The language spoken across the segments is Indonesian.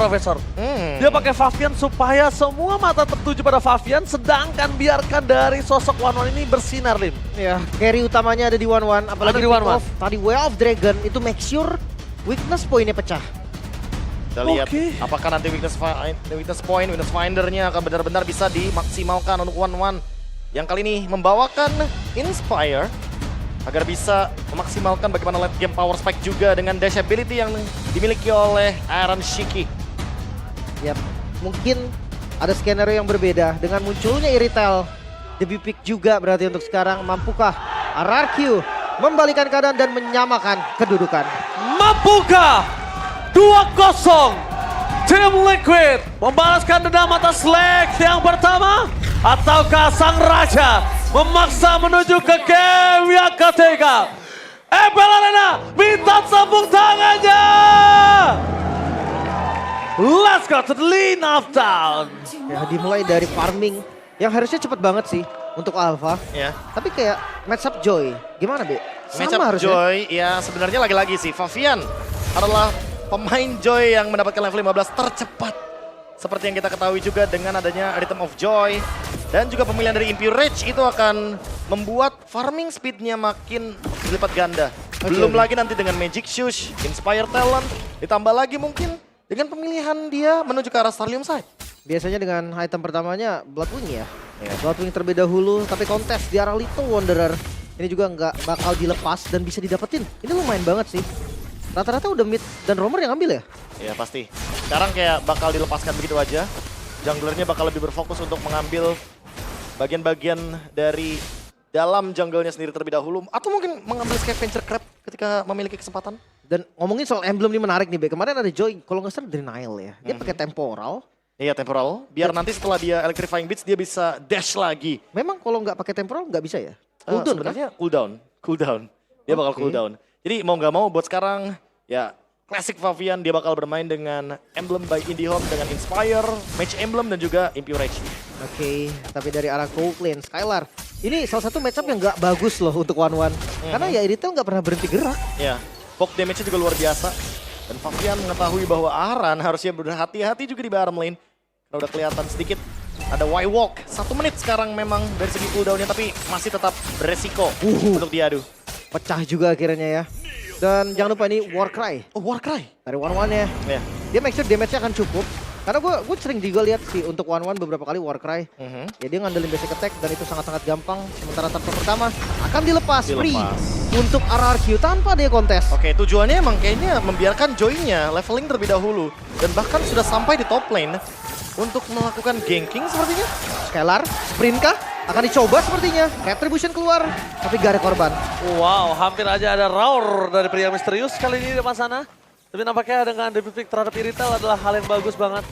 Profesor. Dia pakai Favian supaya semua mata tertuju pada Favian, sedangkan biarkan dari sosok One ini bersinar, Lim. Ya, carry utamanya ada di One, apalagi Ada di One. tadi Way of Dragon itu make sure weakness poinnya pecah. Kita lihat Oke. apakah nanti weakness point, weakness findernya akan benar-benar bisa dimaksimalkan untuk One yang kali ini membawakan Inspire agar bisa memaksimalkan bagaimana late game power spike juga dengan dash ability yang dimiliki oleh Iron Shiki. Yap, mungkin ada skenario yang berbeda dengan munculnya Iritel. Debut pick juga berarti untuk sekarang, mampukah RRQ membalikan keadaan dan menyamakan kedudukan? Mampukah 2-0 Tim Liquid membalaskan dendam atas leg yang pertama? Ataukah sang raja memaksa menuju ke game yang ketiga? Ebel Arena minta tepuk tangannya! Let's go to the lean of town. Ya, dimulai dari farming yang harusnya cepet banget sih untuk Alpha. Ya. Tapi kayak matchup Joy, gimana Be? Matchup Sama harusnya. Joy, ya sebenarnya lagi-lagi sih Favian adalah pemain Joy yang mendapatkan level 15 tercepat. Seperti yang kita ketahui juga dengan adanya Rhythm of Joy. Dan juga pemilihan dari Impure Rage itu akan membuat farming speednya makin berlipat ganda. Belum lagi nanti dengan Magic Shoes, Inspire Talent, ditambah lagi mungkin dengan pemilihan dia menuju ke arah Starlium Side. Biasanya dengan item pertamanya Bloodwing ya. Bloodwing terlebih dahulu, tapi kontes di arah Little Wanderer. Ini juga nggak bakal dilepas dan bisa didapetin. Ini lumayan banget sih. Rata-rata udah mid dan roamer yang ambil ya? Ya pasti. Sekarang kayak bakal dilepaskan begitu aja. Junglernya bakal lebih berfokus untuk mengambil bagian-bagian dari dalam jungle-nya sendiri terlebih dahulu. Atau mungkin mengambil Scavenger Crab ketika memiliki kesempatan. Dan ngomongin soal emblem ini menarik nih Be. Kemarin ada Joy, kalau nggak salah Denial ya. Dia pakai temporal. Iya temporal. Biar nanti setelah dia Electrifying Beats dia bisa dash lagi. Memang kalau nggak pakai temporal nggak bisa ya? Cooldown kan? Sebenarnya cooldown. Dia bakal cooldown. Jadi mau nggak mau buat sekarang ya Classic Favian dia bakal bermain dengan emblem by IndieHome dengan Inspire, Mage Emblem dan juga Impure Rage. Oke, tapi dari arah gold lane, Skylar. Ini salah satu matchup yang nggak bagus loh untuk One. Karena ya Iritel nggak pernah berhenti gerak. Ya, poke damage-nya juga luar biasa. Dan Favian mengetahui bahwa Aran harusnya berhati-hati juga di bottom lane. Karena udah kelihatan sedikit ada Y-Walk. 1 menit sekarang memang dari segi cooldown-nya tapi masih tetap beresiko untuk diadu. Pecah juga akhirnya ya. Dan jangan lupa ini Warcry. Oh, Warcry. Dari One ya. Ya. Dia make sure damage-nya akan cukup. Karena gue sering juga lihat sih untuk One beberapa kali Warcry. Ya dia ngandelin basic attack dan itu sangat-sangat gampang. Sementara turtle pertama akan dilepas free untuk RRQ tanpa dia kontes. Oke, tujuannya emang kayaknya membiarkan Joy-nya leveling terlebih dahulu. Dan bahkan sudah sampai di top lane untuk melakukan ganking sepertinya. Skylar, sprint kah? Akan dicoba sepertinya. Retribution keluar, tapi gak ada korban. Wow, hampir aja ada roar dari pria misterius kali ini di depan sana. Tapi nampaknya dengan debut pick terhadap Iritel adalah hal yang bagus banget.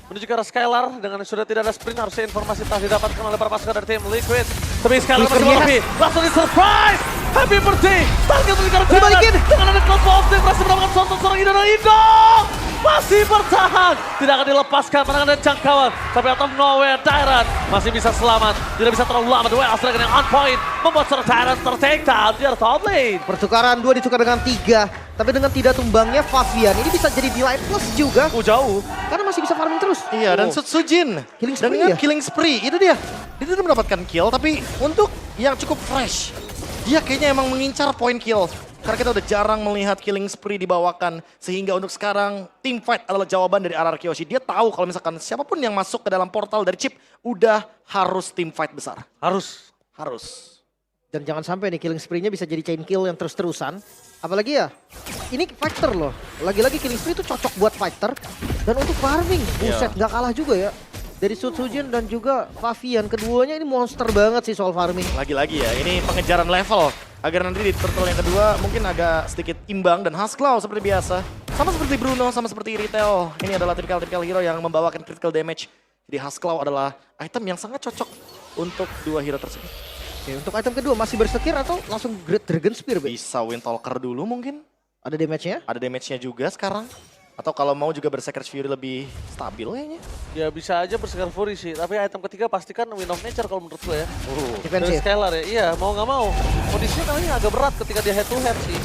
Menuju ke arah Skylar dengan sudah tidak ada sprint, harusnya informasi telah didapatkan oleh para pasukan dari tim Liquid. Tapi Skylar masih lebih, langsung di surprise. Happy birthday, target untuk Indo dibalikin. dengan ada Cloud Wolf yang berhasil mendapatkan sonton seorang Indo dan Indo. Masih bertahan, tidak akan dilepaskan pandangan dan jangkauan. Tapi out of nowhere, Tyrant masih bisa selamat. Tidak bisa terlalu lama, The Way of Dragon yang on point. Membuat seorang Tyrant ter-take down di top lane. Pertukaran 2 ditukar dengan 3. Tapi dengan tidak tumbangnya Favian, ini bisa jadi Delight Plus juga. Jauh. Karena masih bisa farming terus. Iya, dan Sutsujin Killing spree dengan ya? killing spree, itu dia. Dia tidak mendapatkan kill, tapi untuk yang cukup fresh, dia kayaknya emang mengincar point kill. Karena kita udah jarang melihat killing spree dibawakan, sehingga untuk sekarang team fight adalah jawaban dari RR Kyoshi. Dia tahu kalau misalkan siapapun yang masuk ke dalam portal dari chip, udah harus team fight besar. Harus. Dan jangan sampai nih killing spree-nya bisa jadi chain kill yang terus-terusan. Apalagi ya, ini fighter loh. Lagi-lagi killing spree itu cocok buat fighter. Dan untuk farming, buset nggak kalah juga ya. Dari Sutsujin dan juga Favian, keduanya ini monster banget sih soal farming. Lagi-lagi ya, ini pengejaran level. Agar nanti di turtle yang kedua mungkin agak sedikit imbang dan Haskell seperti biasa. Sama seperti Bruno, sama seperti Iritel. Ini adalah typical hero yang membawakan critical damage. Jadi Haskell adalah item yang sangat cocok untuk dua hero tersebut. Oke, untuk item kedua masih bersekir atau langsung Great Dragon Spear, Be? Bisa Windtalker dulu mungkin. Ada damage-nya? Ada damage-nya juga sekarang. Atau kalau mau juga Berserker Fury lebih stabil kayaknya. Ya bisa aja Berserker Fury sih, tapi item ketiga pastikan Wind of Nature kalau menurut gue ya. Dari Defensif. Skylar ya, iya mau nggak mau. Kondisinya kayaknya agak berat ketika dia head to head sih.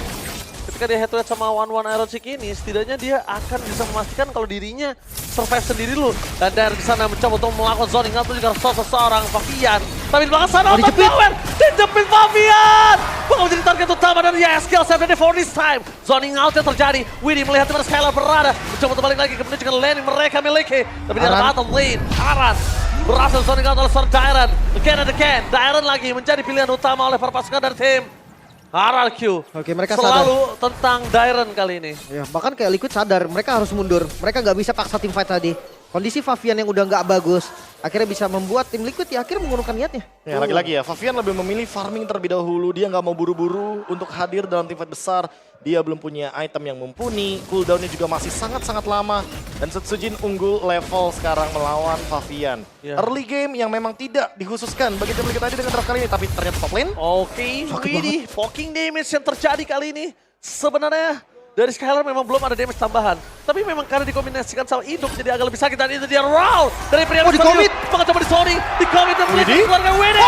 ketika dia head to head sama one Iron Chick ini, setidaknya dia akan bisa memastikan kalau dirinya survive sendiri dulu. Dan dari sana mencoba untuk melakukan zoning out juga seorang Favian. Tapi di belakang sana untuk Power, dijepit Favian. Bukan menjadi target utama dari YSKL 7 for this time. Zoning out yang terjadi, Widdy melihat dimana Skylar berada. Mencoba untuk balik lagi ke menunjukkan lane yang mereka miliki. Tapi dia ada bottom lane, Aran. Berhasil zoning out oleh seorang Dairon. Again and again, Dairon lagi menjadi pilihan utama oleh para pasukan dari tim RRQ. Oke, mereka selalu tentang Dairon kali ini. Ya, bahkan kayak Liquid sadar, mereka harus mundur. Mereka nggak bisa paksa tim fight tadi. Kondisi Favian yang udah nggak bagus, akhirnya bisa membuat tim Liquid ya akhirnya menggunakan niatnya. Ya, lagi-lagi ya, Favian lebih memilih farming terlebih dahulu. Dia nggak mau buru-buru untuk hadir dalam tim fight besar. Dia belum punya item yang mumpuni, cooldownnya juga masih sangat-sangat lama. Dan Setsujin unggul level sekarang melawan Favian. Ya. Early game yang memang tidak dikhususkan bagi tim Liquid tadi dengan draft kali ini, tapi ternyata top lane. Oke, Widdy, poking damage yang terjadi kali ini. Sebenarnya dari Skylar memang belum ada damage tambahan. Tapi memang karena dikombinasikan sama Idok jadi agak lebih sakit. Dan itu dia round dari pria di-commit. Bakal coba di-zoning, di-commit dan Widdy? keluarga Widdy.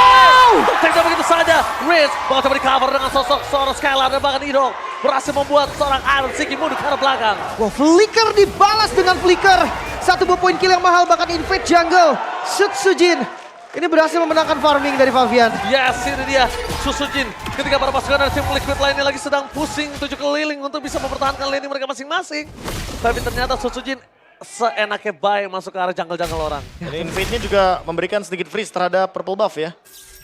Take down begitu saja. Riz bakal coba di-cover dengan sosok seorang Skylar dan bahkan Idok berhasil membuat seorang Iron Siki mundur ke arah belakang. Wah, flicker dibalas dengan flicker. 1 buah poin kill yang mahal bahkan invade jungle. Setsujin ini berhasil memenangkan farming dari Favian. Yes, ini dia Susujin. Ketika para pasukan dari tim Liquid lainnya lagi sedang pusing 7 keliling untuk bisa mempertahankan lane mereka masing-masing. Tapi ternyata Susujin seenaknya baik masuk ke arah jungle-jungle orang. Jadi invade-nya juga memberikan sedikit freeze terhadap purple buff ya.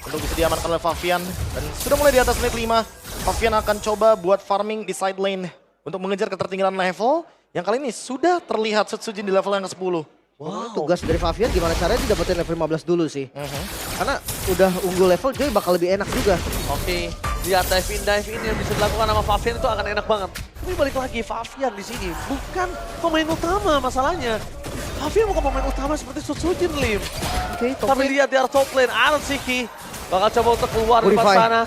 Untuk bisa diamankan oleh Favian. Dan sudah mulai di atas lane 5. Favian akan coba buat farming di side lane. Untuk mengejar ketertinggalan level. Yang kali ini sudah terlihat Setsujin di level yang ke-10. Wow. Tugas dari Favian gimana caranya didapetin level 15 dulu sih. Karena udah unggul level Joy bakal lebih enak juga. Oke, lihat dive in yang bisa dilakukan sama Favian itu akan enak banget. Tapi balik lagi, Favian di sini bukan pemain utama masalahnya. Favian bukan pemain utama seperti Susujin, Lim. Oke, Tapi lihat di arah top lane, Iron Siki bakal coba untuk keluar dari Purify. sana.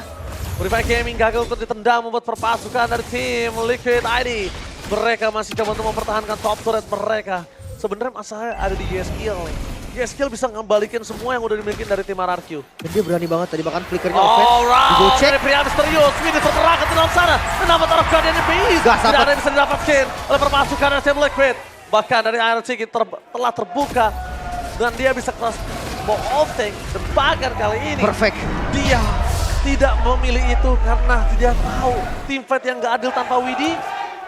Purify Gaming gagal untuk ditendang membuat perpasukan dari tim Liquid ID. Mereka masih coba untuk mempertahankan top turret mereka. Sebenarnya masalahnya ada di YSKL nih. YSKL bisa ngembalikin semua yang udah dimiliki dari tim RRQ. Dan dia berani banget tadi bahkan flickernya offense. Alright, Digocek. dari pria misterius, Widdy terterakan ke dalam sana. Kenapa taruh guardiannya base? Gak Tidak sabar. ada yang bisa didapatkan oleh perpasukan dari tim Liquid. Bahkan dari Iron Siki telah terbuka. Dan dia bisa cross ball of tank. Dan bahkan kali ini Perfect. dia tidak memilih itu karena dia tahu team fight yang gak adil tanpa Widdy.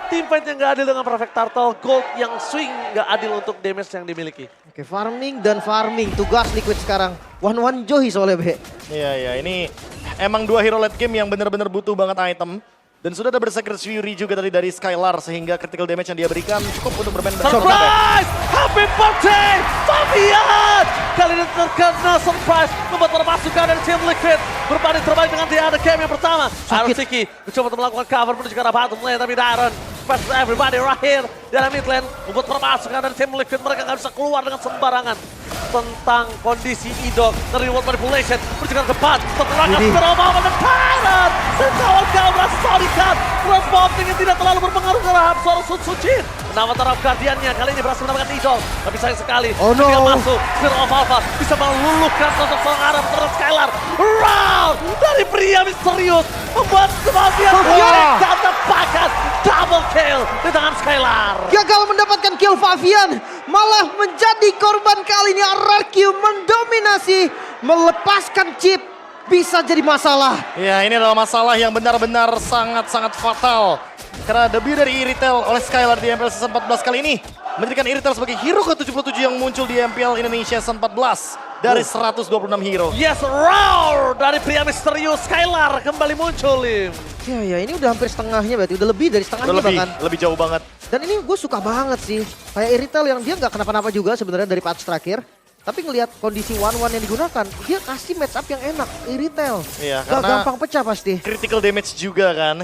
Team fight yang gak adil dengan Perfect Turtle, Gold yang swing gak adil untuk damage yang dimiliki. Oke, farming dan farming. Tugas Liquid sekarang. One Joy soalnya, Be. Iya, ini emang 2 hero late game yang benar-benar butuh banget item. Dan sudah ada Berserker's Fury juga tadi dari Skylar sehingga critical damage yang dia berikan cukup untuk bermain bersama. Surprise! Happy birthday, Favian! Kali ini terkena surprise membuat para pasukan dari tim Liquid berbanding terbalik dengan dia ada game yang pertama. Iron Siki mencoba untuk melakukan cover menuju ke arah bottom lane tapi Dairon versus everybody right here di dalam mid lane membuat para pasukan dari tim Liquid mereka nggak bisa keluar dengan sembarangan. Tentang kondisi Idok, the reward manipulation, menunjukkan depan, terterakan Spiral dan Tyrant, dan kawan-kawan berhasil sonikan, cross bombing yang tidak terlalu berpengaruh terhadap seorang Setsujin. Nama taraf guardiannya kali ini berhasil mendapatkan Idok, tapi sayang sekali, Oh no. dia masuk, Spiral of Alpha bisa meluluhkan sosok seorang Arab terhadap Skylar. Round dari pria misterius, membuat Favian dan tepakan double kill di tangan Skylar. Gagal mendapatkan kill Favian. Malah menjadi korban kali ini. RRQ mendominasi. Melepaskan chip. Bisa jadi masalah. Ya, ini adalah masalah yang benar-benar sangat-sangat fatal. Karena debut dari Iritel oleh Skylar di MPL Season 14 kali ini menjadikan Iritel sebagai hero ke-77 yang muncul di MPL Indonesia Season 14 dari 126 hero. Yes, roar dari pria misterius Skylar kembali muncul, Lim. Ya ini udah hampir setengahnya berarti. Udah lebih dari setengahnya Udah bahkan. lebih jauh banget. Dan ini gue suka banget sih. Kayak Iritel yang dia nggak kenapa-napa juga sebenarnya dari patch terakhir. Tapi ngelihat kondisi one-one yang digunakan, dia kasih match up yang enak. Iritel. Iya, Gak karena gampang pecah pasti. critical damage juga kan.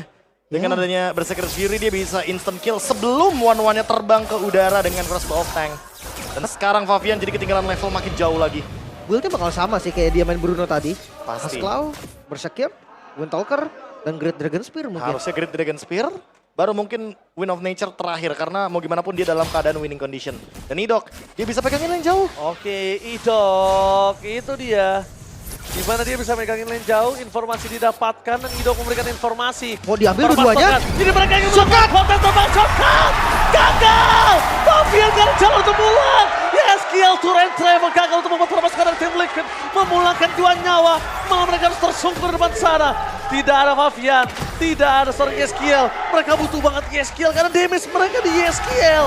Dengan adanya Berserker's Fury dia bisa instant kill sebelum one-one-nya terbang ke udara dengan crossbow of tank. Dan sekarang Favian jadi ketinggalan level makin jauh lagi. Build-nya bakal sama sih kayak dia main Bruno tadi. Pasti. Asclaw, Berserker, Windtalker, dan Great Dragon Spear mungkin. Harusnya Great Dragon Spear, baru mungkin Wind of Nature terakhir karena mau gimana pun dia dalam keadaan winning condition. Dan Idok, dia bisa pegangin yang jauh. Oke, Idok, itu dia. Gimana dia bisa megangin lane jauh, informasi didapatkan dan Idok memberikan informasi. Mau diambil Perpas dua-duanya? tokat. Ini mereka ingin melakukan konten terbang shotcut. Gagal! Fabian gak ada jalan untuk pulang. Yeskiel Turen Travel gagal untuk membuat perpas dari tim Liquid. Memulangkan 2 nyawa. Malah mereka harus tersungkur di depan sana. Tidak ada Fabian, tidak ada seorang Yeskiel. Mereka butuh banget Yeskiel karena damage mereka di Yeskiel.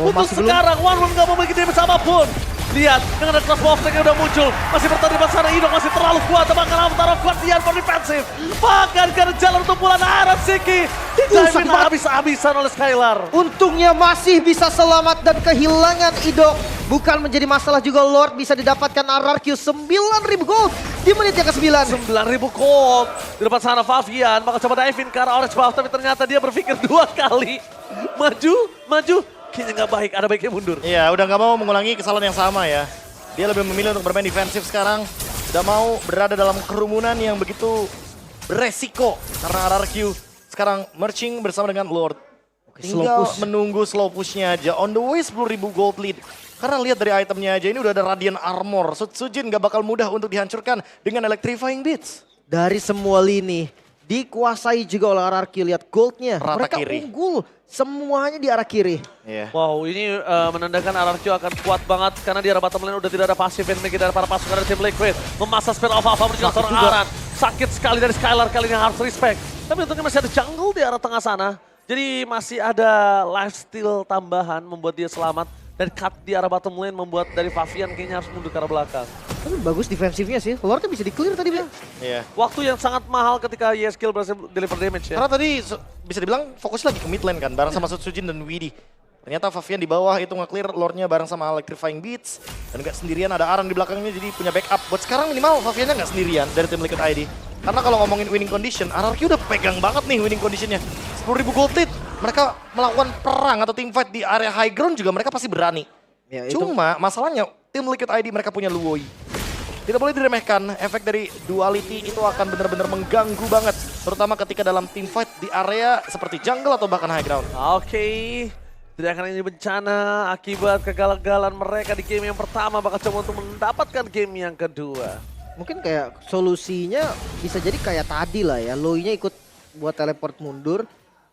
Oh, Untuk masih belum. sekarang, OneRoom gak memiliki damage apapun. Lihat, dengan ada crossbow attack yang udah muncul. Masih bertahan di sana, Idok masih terlalu kuat. Bahkan Avatar of Guardian for defensive. Bahkan gak ada jalan untuk pulang Aaron Siki. sakit Dijamin banget. habis-habisan oleh Skylar. Untungnya masih bisa selamat dan kehilangan Idok. Bukan menjadi masalah juga Lord bisa didapatkan RRQ 9.000 gold di menit yang ke-9. 9.000 gold. Di depan sana Fabian, maka coba dive-in ke arah orange buff. Tapi ternyata dia berpikir 2 kali. Maju. Kayaknya nggak baik, ada baiknya mundur. Iya, udah nggak mau mengulangi kesalahan yang sama ya. Dia lebih memilih untuk bermain defensif sekarang. Udah mau berada dalam kerumunan yang begitu beresiko. Karena RRQ sekarang marching bersama dengan Lord. slow Tinggal push. menunggu slow pushnya aja. On the way 10.000 gold lead. Karena lihat dari itemnya aja, ini udah ada Radiant Armor. Sujin gak bakal mudah untuk dihancurkan dengan Electrifying Beats. Dari semua lini dikuasai juga oleh RRQ. Lihat goldnya. Rata Mereka kiri. unggul. Semuanya di arah kiri. Iya. Wow, ini menandakan RRQ akan kuat banget karena di arah bottom lane udah tidak ada passive damage dari para pasukan dari tim Liquid. Memasang Spear of Alpha menuju seorang juga. Aran. Sakit sekali dari Skylar kali ini harus respect. Tapi untungnya masih ada jungle di arah tengah sana. Jadi masih ada lifesteal tambahan membuat dia selamat. Dan cut di arah bottom lane membuat dari Fabian kayaknya harus mundur ke arah belakang. Tapi bagus defensifnya sih. Lordnya bisa di-clear tadi. Bang. Iya. Waktu yang sangat mahal ketika Yeskiel berhasil deliver damage ya. Karena tadi bisa dibilang fokus lagi ke mid lane kan, bareng sama Sujin dan Widi. Ternyata Fabian di bawah itu nge-clear Lordnya bareng sama Electrifying Beats. Dan gak sendirian, ada Aran di belakangnya jadi punya backup. Buat sekarang minimal Fabiannya gak sendirian dari tim Liquid ID. Karena kalau ngomongin winning condition, RRQ udah pegang banget nih winning conditionnya. 10.000 gold lead, mereka melakukan perang atau team fight di area high ground juga mereka pasti berani. Ya, itu Cuma masalahnya tim Liquid ID mereka punya Luoi. Tidak boleh diremehkan, efek dari duality itu akan benar-benar mengganggu banget. Terutama ketika dalam team fight di area seperti jungle atau bahkan high ground. Oke, tidak akan ini bencana akibat kegagalan mereka di game yang pertama. Bakal coba untuk mendapatkan game yang kedua. mungkin kayak solusinya bisa jadi kayak tadi lah ya. Loi-nya ikut buat teleport mundur.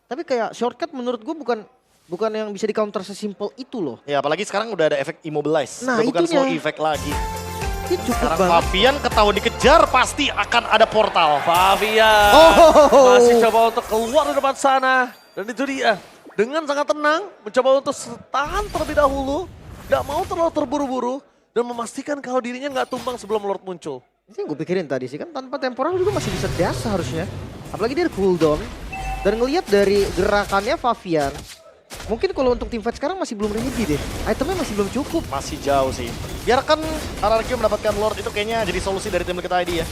Tapi kayak shortcut menurut gue bukan yang bisa di counter sesimpel itu loh. Ya apalagi sekarang udah ada efek immobilize. Nah, Udah bukan itunya. slow effect lagi. Itu cukup Sekarang banget. Fabian ketahuan dikejar pasti akan ada portal. Fabian Oh. masih coba untuk keluar di depan sana. Dan itu dia, dengan sangat tenang mencoba untuk tahan terlebih dahulu. Gak mau terlalu terburu-buru dan memastikan kalau dirinya nggak tumbang sebelum Lord muncul. Itu yang gue pikirin tadi sih, kan tanpa temporal juga masih bisa dash seharusnya. Apalagi dia cooldown. Dan ngelihat dari gerakannya Fabian, mungkin kalau untuk teamfight sekarang masih belum ready deh. Itemnya masih belum cukup. Masih jauh sih. Biarkan RRQ mendapatkan Lord itu kayaknya jadi solusi dari tim Liquid ID ya.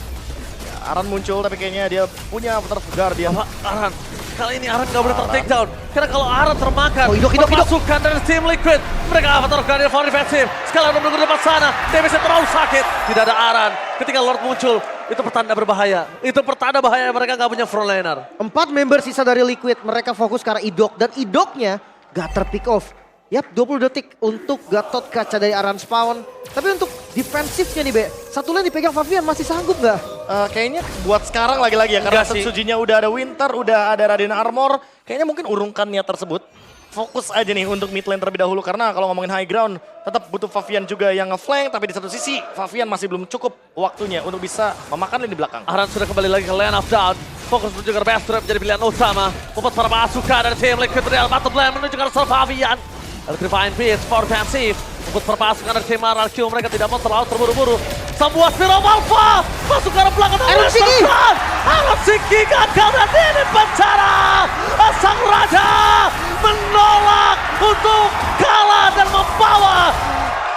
Aran muncul tapi kayaknya dia punya Avatar of Guardian. Apa Aran? Kali ini Aran nggak boleh ter-take down. Karena kalau Aran termakan, Oh, Idok. pasukan dari tim Liquid. Mereka Avatar of Guardian for defensive. Sekali menunggu di depan sana. Damage terlalu sakit. Tidak ada Aran. Ketika Lord muncul, itu pertanda berbahaya. Itu pertanda bahaya mereka nggak punya frontliner. 4 member sisa dari Liquid, mereka fokus ke arah Idok. Dan Idoknya gak terpick off. Yap, 20 detik untuk Gatot kaca dari Aran spawn. Tapi untuk defensifnya nih, Be. Satu lane dipegang Fabian, masih sanggup gak? Kayaknya buat sekarang lagi-lagi ya. Karena Enggak sih. Setsujinya udah ada Winter, udah ada Radiant Armor. Kayaknya mungkin urungkan niat tersebut. Fokus aja nih untuk mid lane terlebih dahulu. Karena kalau ngomongin high ground, tetap butuh Fabian juga yang nge-flank. Tapi di satu sisi, Fabian masih belum cukup waktunya untuk bisa memakan lane di belakang. Aran sudah kembali lagi ke lane of down. Fokus menuju ke best trap menjadi pilihan utama. Membuat para pasukan dari tim Liquid Real battle lane menuju ke arah Fabian. Electrifying Beats for defensive. Membuat para pasukan dari tim RRQ mereka tidak mau terlalu terburu-buru. Sebuah Spear of Alpha. Masuk ke arah belakang. Aron Siki! Aron Siki gagal dan ini penjara. Sang Raja menolak untuk kalah dan membawa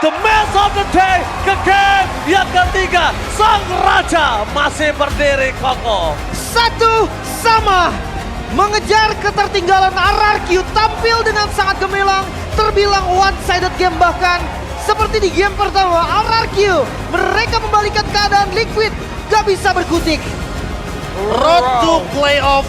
the match of the day ke game yang ketiga. Sang Raja masih berdiri kokoh. Satu sama. Mengejar ketertinggalan RRQ tampil dengan sangat gemilang. Terbilang one-sided game bahkan. Seperti di game pertama RRQ. Mereka membalikan keadaan Liquid. Gak bisa berkutik. Road to playoff.